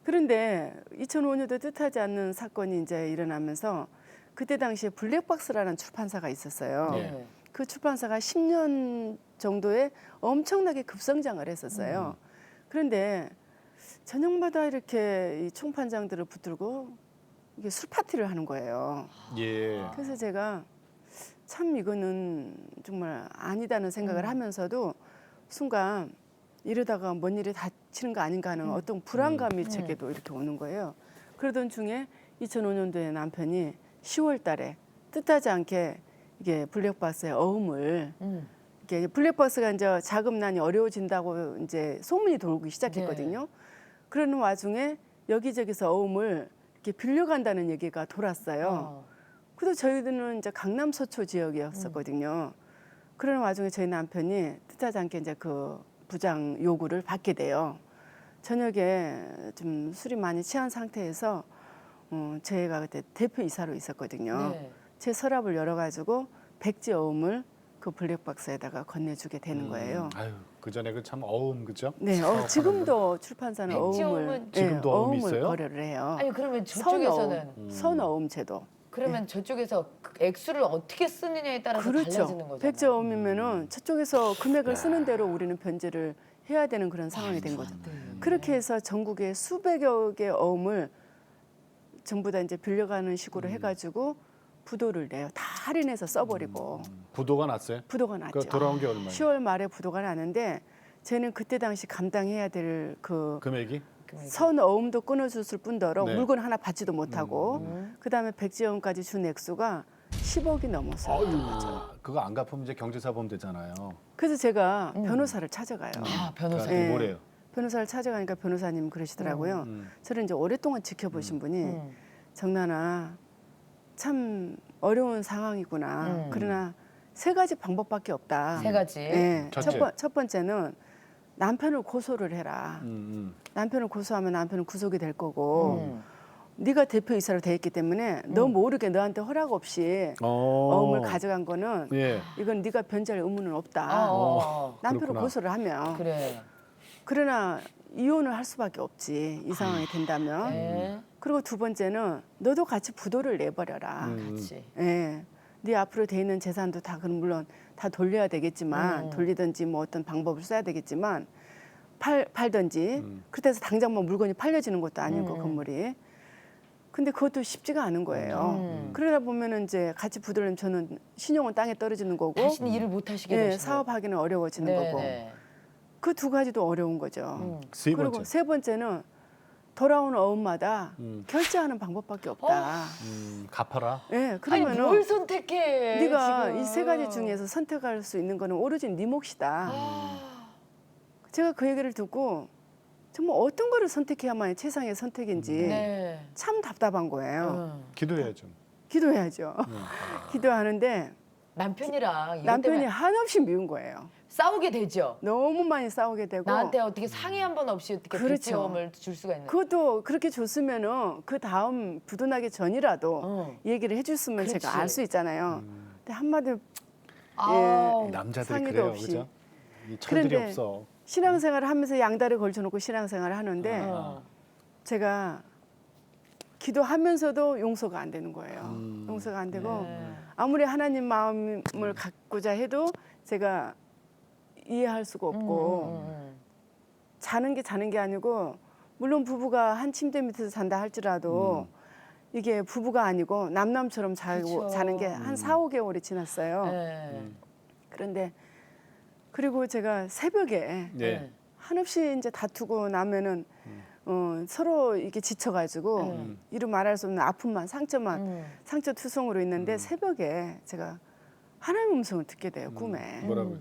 그런데 2005년도 뜻하지 않는 사건이 이제 일어나면서 그때 당시에 블랙박스라는 출판사가 있었어요. 네. 그 출판사가 10년 정도에 엄청나게 급성장을 했었어요. 그런데 저녁마다 이렇게 이 총판장들을 붙들고 이게 술 파티를 하는 거예요. 예. 그래서 제가 참 이거는 정말 아니다는 생각을 하면서도 순간 이러다가 뭔 일이 닥치는 거 아닌가 하는 어떤 불안감이 제게도 이렇게 오는 거예요. 그러던 중에 2005년도에 남편이 10월 달에 뜻하지 않게 이게 블랙박스의 어음을 이게 블랙박스가 이제 자금난이 어려워진다고 이제 소문이 돌기 시작했거든요. 그러는 와중에 여기저기서 어음을 이렇게 빌려간다는 얘기가 돌았어요. 그래도 저희들은 이제 강남 서초 지역이었었거든요. 그러는 와중에 저희 남편이 뜻하지 않게 이제 그 부장 요구를 받게 돼요. 저녁에 좀 술이 많이 취한 상태에서 제가 그때 대표이사로 있었거든요. 네. 제 서랍을 열어가지고 백지 어음을 그 블랙박스에다가 건네주게 되는 거예요. 아유, 그 전에 그 참 어음 그죠? 네, 지금도 출판사는 백지 어음을 어음은 지금도 어음이 어음을 있어요? 거래를 해요. 아니 그러면 저쪽에서는 선어음 제도. 그러면 저쪽에서 그 액수를 어떻게 쓰느냐에 따라서 달라지는 그렇죠. 거잖아요. 백지 어음이면은 저쪽에서 금액을 쓰는 대로 우리는 변제를 해야 되는 그런 상황이 된 거죠. 그렇게 해서 전국에 수백여 개 어음을 전부 다 이제 빌려가는 식으로 해가지고 부도를 내요. 다 할인해서 써버리고 부도가 났어요? 부도가 났죠. 그 돌아온 게 얼마예요? 10월 말에 부도가 나는데 저는 그때 당시 감당해야 될 그 금액이? 선어음도 끊어줬을 뿐더러 네. 물건 하나 받지도 못하고 그다음에 백지원까지 준 액수가 10억이 넘었어요. 그거 안 갚으면 이제 경제사범 되잖아요. 그래서 제가 변호사를 찾아가요. 아, 변호사. 그래가지고 예. 뭐래요? 변호사를 찾아가니까 변호사님 그러시더라고요. 저를 이제 오랫동안 지켜보신 분이 정나나 참 어려운 상황이구나. 그러나 세 가지 방법밖에 없다. 세 가지. 예. 첫째. 첫 번째는 남편을 고소를 해라. 남편을 고소하면 남편은 구속이 될 거고 네가 대표이사로 돼 있기 때문에 너 모르게 너한테 허락 없이 어음을 가져간 거는 예. 이건 네가 변제할 의무는 없다. 남편을 그렇구나. 고소를 하면. 그래. 그러나 이혼을 할 수밖에 없지. 이 상황이 된다면. 네. 그리고 두 번째는 너도 같이 부도를 내버려라. 같이. 예. 네 앞으로 돼 있는 재산도 다 그럼 물론 다 돌려야 되겠지만 돌리든지 뭐 어떤 방법을 써야 되겠지만 팔든지 그렇다 해서 당장 뭐 물건이 팔려지는 것도 아니고 건물이. 근데 그것도 쉽지가 않은 거예요. 그러다 보면은 이제 같이 부도를 내면 저는 신용은 땅에 떨어지는 거고 다시는 일을 못 하시게 예, 되시고. 사업하기는 어려워지는 네, 거고. 네. 그 두 가지도 어려운 거죠. 세 번째. 그리고 세 번째는 돌아오는 어음마다 결제하는 방법밖에 없다. 갚아라. 예, 아니 그러면은 뭘 선택해? 네가 지금. 이 세 가지 중에서 선택할 수 있는 거는 오로지 네 몫이다. 제가 그 얘기를 듣고 정말 어떤 거를 선택해야만 최상의 선택인지 네. 참 답답한 거예요. 기도해야죠. 기도해야죠. 기도하는데 남편이랑 이것 남편이 때문에 한없이 미운 거예요. 싸우게 되죠. 너무 많이 싸우게 되고 나한테 어떻게 상의 한 번 없이 어떻게 그렇죠. 백지엄을 줄 수가 있는? 그것도 그렇게 줬으면은 그 다음 부도나기 전이라도 얘기를 해줬으면 그렇지. 제가 알 수 있잖아요. 근데 한마디 아우, 남자들이 상의도 그래요, 없이. 그죠? 이 철들이 그런데 없어. 신앙생활을 하면서 양다리 걸쳐놓고 신앙생활을 하는데 제가 기도하면서도 용서가 안 되는 거예요. 용서가 안 되고 네. 아무리 하나님 마음을 갖고자 해도 제가 이해할 수가 없고 자는 게 아니고 물론 부부가 한 침대 밑에서 잔다 할지라도 이게 부부가 아니고 남남처럼 그렇죠. 자는 게 한 4, 5개월이 지났어요. 네. 그런데 그리고 제가 새벽에 네. 한없이 이제 다투고 나면은 서로 이게 지쳐가지고 이루 말할 수 없는 아픔만 상처만 상처투성으로 있는데 새벽에 제가 하나님의 음성을 듣게 돼요 꿈에. 뭐라고요?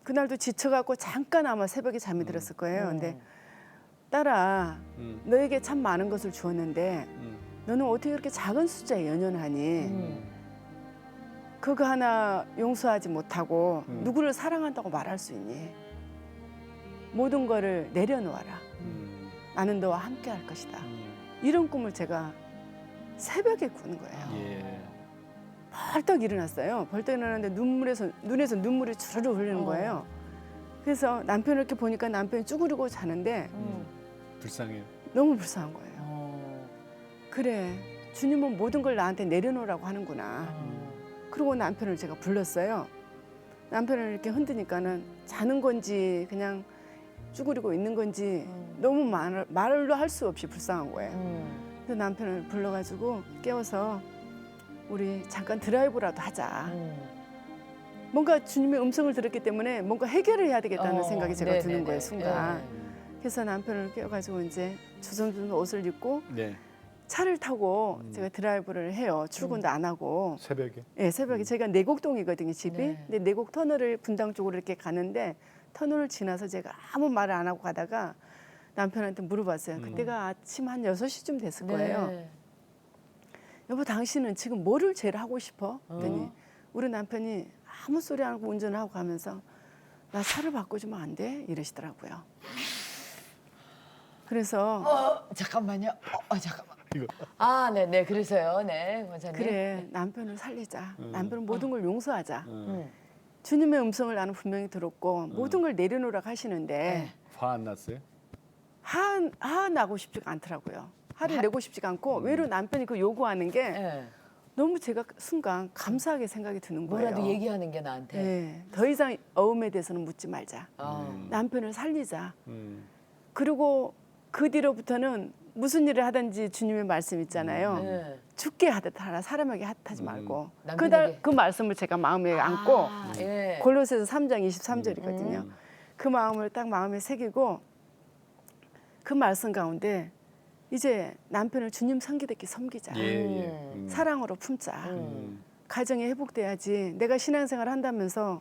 그날도 지쳐갖고 잠깐 아마 새벽에 잠이 들었을 거예요. 근데 딸아, 너에게 참 많은 것을 주었는데 너는 어떻게 그렇게 작은 숫자에 연연하니? 그거 하나 용서하지 못하고 누구를 사랑한다고 말할 수 있니? 모든 거를 내려놓아라. 나는 너와 함께 할 것이다. 이런 꿈을 제가 새벽에 꾸는 거예요. 예. 벌떡 일어났어요. 벌떡 일어났는데 눈에서 눈물이 주르르 흐르는 거예요. 그래서 남편을 이렇게 보니까 남편이 쭈그리고 자는데 불쌍해요. 너무 불쌍한 거예요. 그래, 주님은 모든 걸 나한테 내려놓으라고 하는구나. 그리고 남편을 제가 불렀어요. 남편을 이렇게 흔드니까는 자는 건지 그냥 쭈그리고 있는 건지 너무 말로 할 수 없이 불쌍한 거예요. 그래서 남편을 불러가지고 깨워서 우리 잠깐 드라이브라도 하자. 뭔가 주님의 음성을 들었기 때문에 뭔가 해결을 해야 되겠다는 생각이 제가 드는 거예요, 순간. 그래서 남편을 깨워가지고 이제 주섬주섬 옷을 입고 네. 차를 타고 제가 드라이브를 해요. 출근도 안 하고. 새벽에. 네, 새벽에 제가 내곡동이거든요, 집이. 네. 근데 내곡 터널을 분당 쪽으로 이렇게 가는데 터널을 지나서 제가 아무 말을 안 하고 가다가 남편한테 물어봤어요. 그때가 아침 한 6시쯤 됐을 거예요. 네. 여보, 당신은 지금 뭐를 제일 하고 싶어? 그랬더니 우리 남편이 아무 소리 안 하고 운전을 하고 가면서 나 차를 바꿔주면 안 돼? 이러시더라고요. 그래서 잠깐만요. 잠깐만. 이거. 아, 네네. 그래서요. 네, 권사님. 그래, 남편을 살리자. 남편은 모든 걸 용서하자. 음. 주님의 음성을 나는 분명히 들었고 모든 걸 내려놓으라고 하시는데 네. 화 안 났어요? 화 나고 싶지가 않더라고요. 화를 내고 싶지가 않고 외로 남편이 그 요구하는 게 네. 너무 제가 순간 감사하게 생각이 드는 거예요. 뭐라도 얘기하는 게 나한테. 네, 더 이상 어음에 대해서는 묻지 말자. 아. 남편을 살리자. 음. 그리고 그 뒤로부터는 무슨 일을 하든지 주님의 말씀 있잖아요. 네. 죽게 하듯 하라 사람에게 하지 말고 남편에게. 그 말씀을 제가 마음에 안고 아, 예. 골로새서 3장 23절이거든요. 그 마음을 딱 마음에 새기고 그 말씀 가운데 이제 남편을 주님 섬기듯이 섬기자. 예. 사랑으로 품자. 가정이 회복돼야지. 내가 신앙생활 한다면서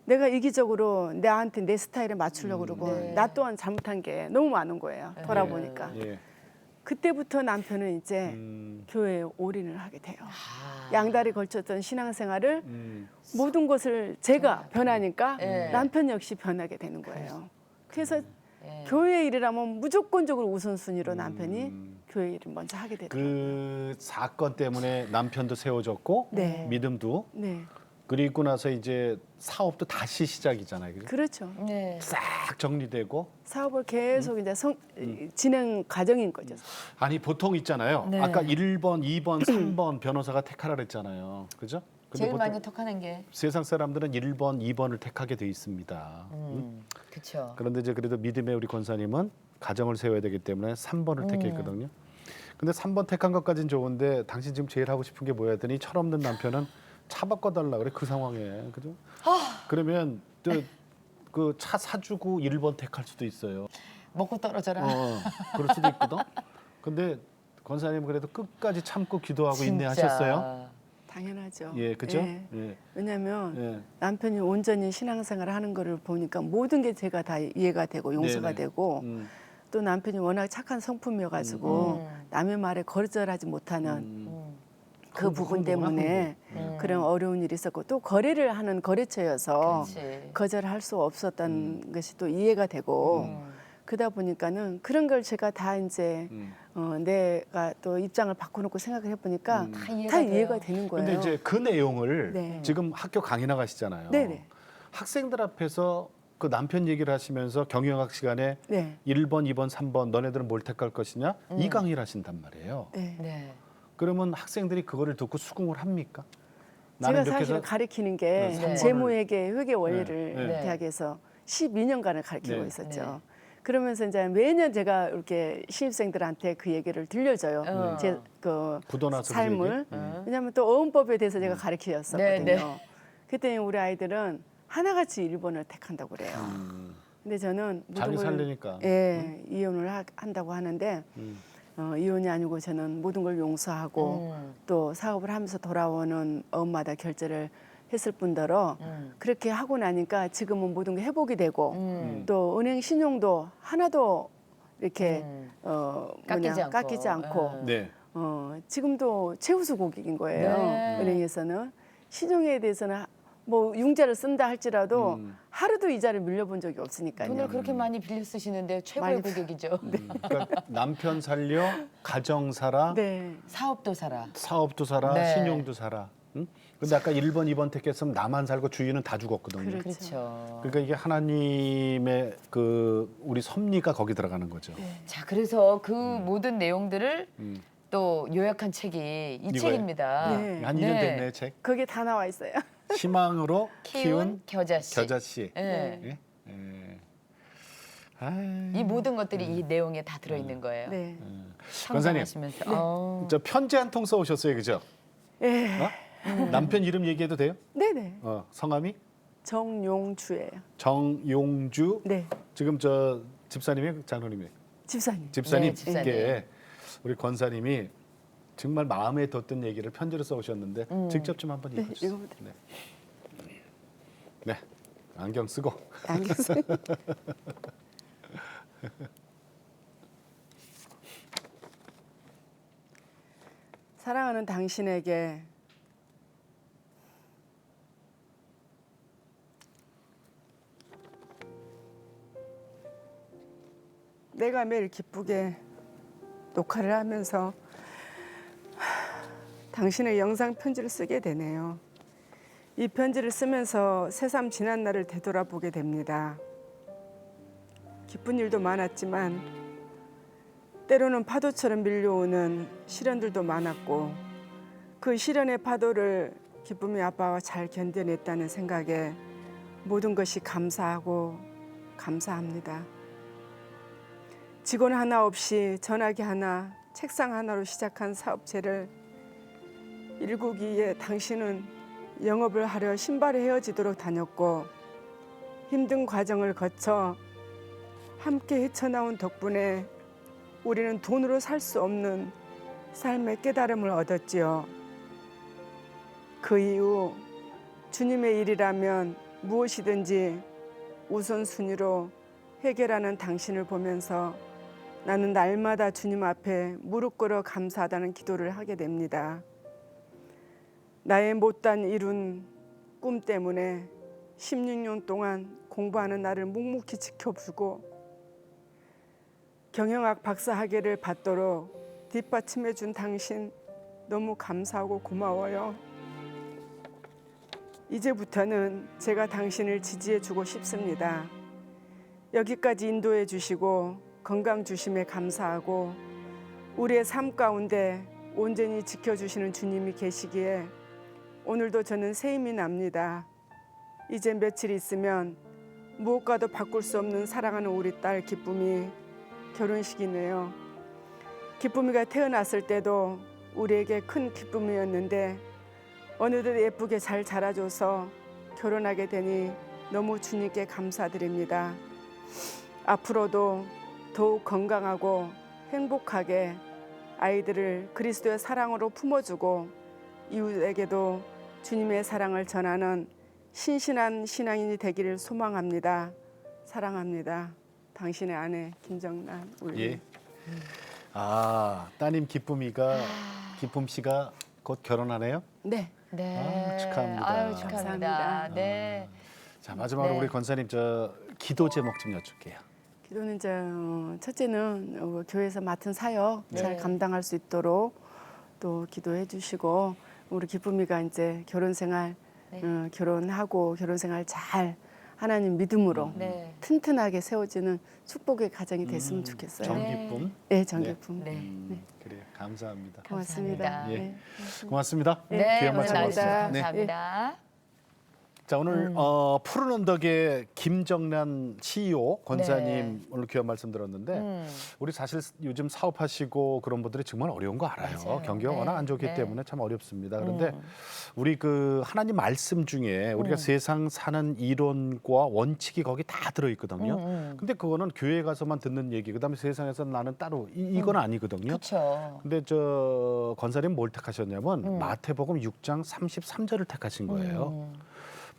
내가 이기적으로 나한테 내 스타일에 맞추려고 그러고 네. 나 또한 잘못한 게 너무 많은 거예요. 돌아보니까. 예. 그때부터 남편은 이제 교회에 올인을 하게 돼요. 양다리 걸쳤던 신앙생활을 모든 것을 제가 변하니까 네. 남편 역시 변하게 되는 거예요. 그래서 예. 교회 일이라면 무조건적으로 우선순위로 남편이 교회 일을 먼저 하게 되더라고요. 그 사건 때문에 남편도 세워졌고 네. 믿음도 네, 그리고 나서 이제 사업도 다시 시작이잖아요. 그죠? 그렇죠. 네. 싹 정리되고 사업을 계속 이제 진행 과정인 거죠. 아니 보통 있잖아요. 네. 아까 1번, 2번, 3번 변호사가 택하라 그랬잖아요. 그죠? 근데 제일 보통 많이 톡하는 게. 세상 사람들은 1번, 2번을 택하게 돼 있습니다. 그렇죠. 그런데 이제 그래도 믿음의 우리 권사님은 가정을 세워야 되기 때문에 3번을 택했거든요. 근데 3번 택한 것까지는 좋은데 당신 지금 제일 하고 싶은 게 뭐야 했더니 철없는 남편은 차 바꿔달라 그래 그 상황에 그죠? 그러면 또 그 차 사주고 1번 택할 수도 있어요. 먹고 떨어져라. 그럴 수도 있거든. 근데 권사님 그래도 끝까지 참고 기도하고 진짜. 인내하셨어요. 당연하죠. 예, 그죠? 예. 예. 왜냐하면 예. 남편이 온전히 신앙생활을 하는 거를 보니까 모든 게 제가 다 이해가 되고 용서가 네네. 되고 또 남편이 워낙 착한 성품이어가지고 남의 말에 거절하지 못하는 그 부분 때문에 그런 어려운 일이 있었고 또 거래를 하는 거래처여서 그렇지. 거절할 수 없었던 것이 또 이해가 되고 그러다 보니까는 그런 걸 제가 다 이제 내가 또 입장을 바꿔놓고 생각을 해보니까 다 이해가 돼요. 되는 거예요. 근데 이제 그 내용을 네. 지금 학교 강의 나가시잖아요. 네네. 학생들 앞에서 그 남편 얘기를 하시면서 경영학 시간에 네. 1번, 2번, 3번 너네들은 뭘 택할 것이냐 이 강의를 하신단 말이에요. 네. 네. 그러면 학생들이 그거를 듣고 수긍을 합니까? 제가 이렇게 사실 해서 가르치는 게 네. 재무회계 회계 원리를 네. 네. 대학에서 12년간을 가르치고 네. 있었죠. 네. 그러면서 이제 매년 제가 이렇게 신입생들한테 그 얘기를 들려줘요. 제 그 부도나서 삶을. 왜냐하면 또 어음법에 대해서 제가 가르치셨었거든요. 네, 네. 그랬더니 우리 아이들은 하나같이 일본을 택한다고 그래요. 근데 저는 자기 모든 걸 살리니까. 예, 이혼을 한다고 하는데 이혼이 아니고 저는 모든 걸 용서하고 또 사업을 하면서 돌아오는 엄마다 결제를 했을 뿐더러 그렇게 하고 나니까 지금은 모든 게 회복이 되고 또 은행 신용도 하나도 이렇게 깎이지 않고 네. 지금도 최우수 고객인 거예요. 네. 은행에서는 신용에 대해서는 뭐 융자를 쓴다 할지라도 하루도 이자를 밀려본 적이 없으니까요. 돈을 그렇게 많이 빌려 쓰시는데 최고의 많이 고객이죠. 그러니까 남편 살려, 가정 살아, 네. 사업도 살아. 사업도 살아, 네. 신용도 살아. 응? 근데 아까 1번, 2번 택했으면 나만 살고 주위는 다 죽었거든요. 그렇죠. 그렇죠. 그러니까 이게 하나님의 그 우리 섭리가 거기 들어가는 거죠. 자, 그래서 그 모든 내용들을 또 요약한 책이 이 이거예요? 책입니다. 네. 한 2년 네. 됐네 책. 그게 다 나와 있어요. 희망으로 키운 겨자씨. 겨자씨. 네. 예? 예. 아이, 이 모든 것들이 이 내용에 다 들어있는 거예요. 네. 권사님, 성장하시면서. 어. 저 편지 한 통 써오셨어요, 그죠? 예. 어? 남편 이름 얘기해도 돼요? 네네. 성함이 정용주예요. 정용주. 네. 지금 저 집사님이 장로님이 집사님. 집사님. 네, 집사님. 께 우리 권사님이 정말 마음에 뒀던 얘기를 편지로 써오셨는데 직접 좀 한번 읽어주세요. 읽어보세요. 네. 네, 안경 쓰고. 안경 쓰고. 사랑하는 당신에게 내가 매일 기쁘게 녹화를 하면서 당신의 영상 편지를 쓰게 되네요. 이 편지를 쓰면서 새삼 지난 날을 되돌아보게 됩니다. 기쁜 일도 많았지만 때로는 파도처럼 밀려오는 시련들도 많았고 그 시련의 파도를 기쁨의 아빠와 잘 견뎌냈다는 생각에 모든 것이 감사하고 감사합니다. 직원 하나 없이 전화기 하나, 책상 하나로 시작한 사업체를 1국기에 당신은 영업을 하려 신발에 헤어지도록 다녔고 힘든 과정을 거쳐 함께 헤쳐나온 덕분에 우리는 돈으로 살 수 없는 삶의 깨달음을 얻었지요. 그 이후 주님의 일이라면 무엇이든지 우선순위로 해결하는 당신을 보면서 나는 날마다 주님 앞에 무릎 꿇어 감사하다는 기도를 하게 됩니다. 나의 못단 이룬 꿈 때문에 16년 동안 공부하는 나를 묵묵히 지켜주고 경영학 박사 학위를 받도록 뒷받침해 준 당신 너무 감사하고 고마워요. 이제부터는 제가 당신을 지지해 주고 싶습니다. 여기까지 인도해 주시고 건강 주심에 감사하고 우리의 삶 가운데 온전히 지켜주시는 주님이 계시기에 오늘도 저는 새 힘이 납니다. 이제 며칠 있으면 무엇과도 바꿀 수 없는 사랑하는 우리 딸 기쁨이 결혼식이네요. 기쁨이가 태어났을 때도 우리에게 큰 기쁨이었는데 어느덧 예쁘게 잘 자라줘서 결혼하게 되니 너무 주님께 감사드립니다. 앞으로도 더욱 건강하고 행복하게 아이들을 그리스도의 사랑으로 품어주고 이웃에게도 주님의 사랑을 전하는 신실한 신앙인이 되기를 소망합니다. 사랑합니다. 당신의 아내 김정란 울리. 예. 아, 따님 기쁨이가 기쁨 씨가 곧 결혼하네요. 네. 네. 아, 축하합니다. 아유, 축하합니다. 감사합니다. 네. 자, 마지막으로 네. 우리 권사님 저 기도 제목 좀 여쭐게요. 기도는 첫째는 교회에서 맡은 사역 잘 네. 감당할 수 있도록 또 기도해 주시고 우리 기쁨이가 이제 결혼 생활 네. 결혼하고 결혼 생활 잘 하나님 믿음으로 네. 튼튼하게 세워지는 축복의 가정이 됐으면 좋겠어요. 정기쁨. 네, 정기쁨. 네. 그래요. 감사합니다. 고맙습니다. 감사합니다. 예. 네. 고맙습니다. 네, 귀한 오늘 말씀 감사합니다. 나와주셔서 고맙습니다. 네. 감사합니다. 자, 오늘 푸른 언덕의 김정란 CEO 권사님 네. 오늘 귀한 말씀 들었는데 우리 사실 요즘 사업하시고 그런 분들이 정말 어려운 거 알아요. 맞아요. 경기가 네. 워낙 안 좋기 네. 때문에 참 어렵습니다. 그런데 우리 그 하나님 말씀 중에 우리가 세상 사는 이론과 원칙이 거기 다 들어 있거든요. 근데 그거는 교회 가서만 듣는 얘기. 그다음에 세상에서 나는 따로 이건 아니거든요. 그렇죠. 근데 저 권사님 뭘 택하셨냐면 마태복음 6장 33절을 택하신 거예요.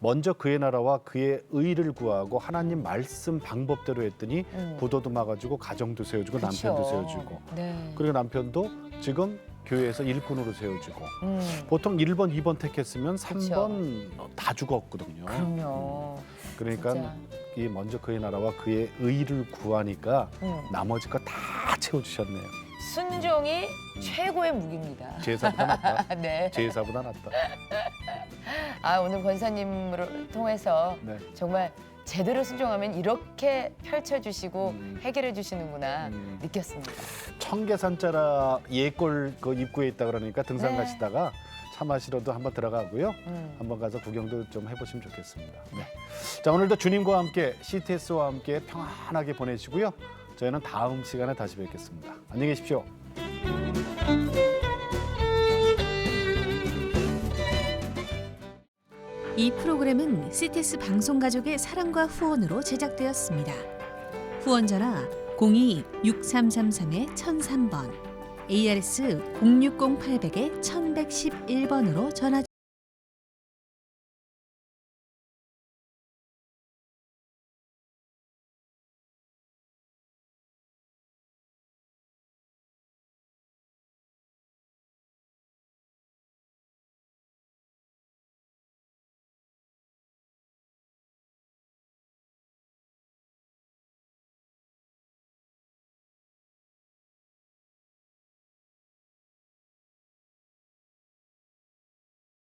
먼저 그의 나라와 그의 의를 구하고 하나님 말씀 방법대로 했더니 부도도 막아주고 가정도 세워주고 그쵸. 남편도 세워주고 네. 그리고 남편도 지금 교회에서 일꾼으로 세워주고 음. 보통 1번, 2번 택했으면 3번 다 죽었거든요. 그럼요. 그러니까 진짜. 이 먼저 그의 나라와 그의 의를 구하니까 나머지 거 다 채워주셨네요. 순종이 최고의 무기입니다. 제사보다 낫다. 네. 제사보다 낫다. 아, 오늘 권사님을 통해서 네. 정말 제대로 순종하면 이렇게 펼쳐주시고 해결해 주시는구나 느꼈습니다. 청계산자락 예골 그 입구에 있다 그러니까 등산 네. 가시다가 차 마시러도 한번 들어가고요. 한번 가서 구경도 좀 해보시면 좋겠습니다. 네. 자, 오늘도 주님과 함께 CTS와 함께 평안하게 보내시고요. 저희는 다음 시간에 다시 뵙겠습니다. 안녕히 계십시오. 이 프로그램은 CTS 방송가족의 사랑과 후원으로 제작되었습니다. 후원 전화 02-6333-1003번, ARS 060-800-1111번으로 전화 주세요.